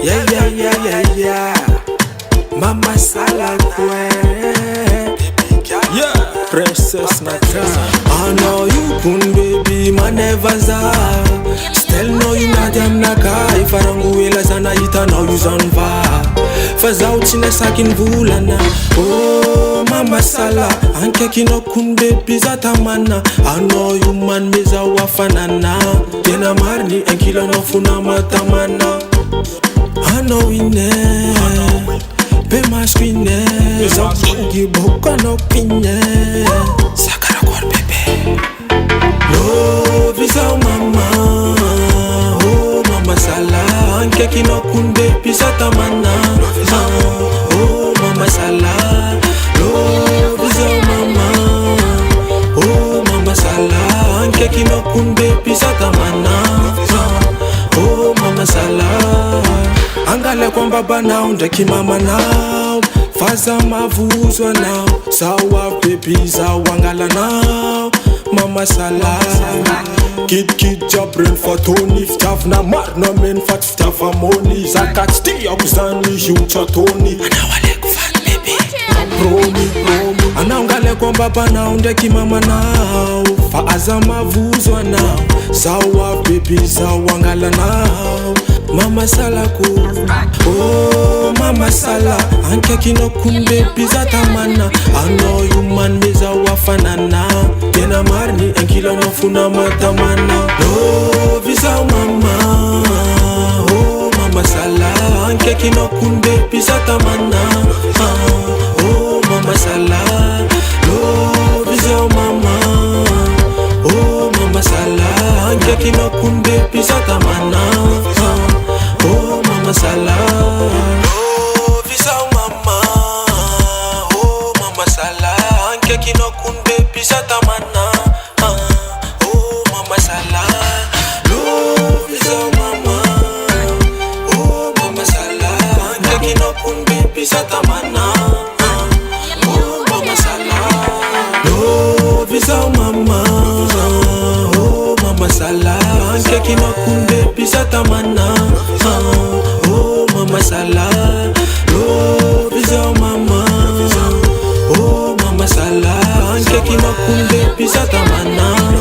Yeah. Mama Salah yeah, Princess Nata. I know you kun baby manevaza. Still know you madam nakai. Faranguela sana ita now you zanva. Fazauti na sakin vulana. Oh Mama Salah, anke kino kun baby zatamana. I know you man meza wafanana. Tena marni enkila no funa matamana. I know we ne. Be masquine, Zambugi boka no pine. Sakara kwa bebe. Love is our mama. Oh Mama Salah, anke kino kunde pisata mana. Oh Mama Salah, love is our mama. Oh Mama Salah, anke kino kunde pisata mana. Oh Mama Salah. Angale kwa baba now, ndeki mama now. Faza mavuzwa now. Sawa baby, sawa ngala now. Mama Salah. Kid jabrin for Tony. Staff na mar no men fat staff amoni. Zakat sti akuzani hucha Tony. Anawale kufan baby. Promi. Anangale kwa baba now, ndeki mama now. Faza mavuzwa now. Sawa baby, sawa ngala now. Mama Salah ku. Oh Mama Salah, anke kino kumbe pizata mana. I know you man meza wafanana. Tena marni enkila no funa matamana. Oh visa mama. Oh Mama Salah, anke kino kumbe pizata mana. Oh Mama Salah, oh visa mama. Oh Mama Salah, anke kino kumbe pizata mana. Oh Mama Salah, oh visa mama. Oh Mama Salah, anke kino kunde pisata mana. Oh Mama Salah, oh visa mama. Oh Mama Salah, anke kino kunde pisata mana. Oh Mama Salah, oh visa mama. Oh Mama Salah, anke kino kunde pisata mana. Oh Mama Salah, love is our mama. Oh Mama Salah, anke kino kunde pisata mana.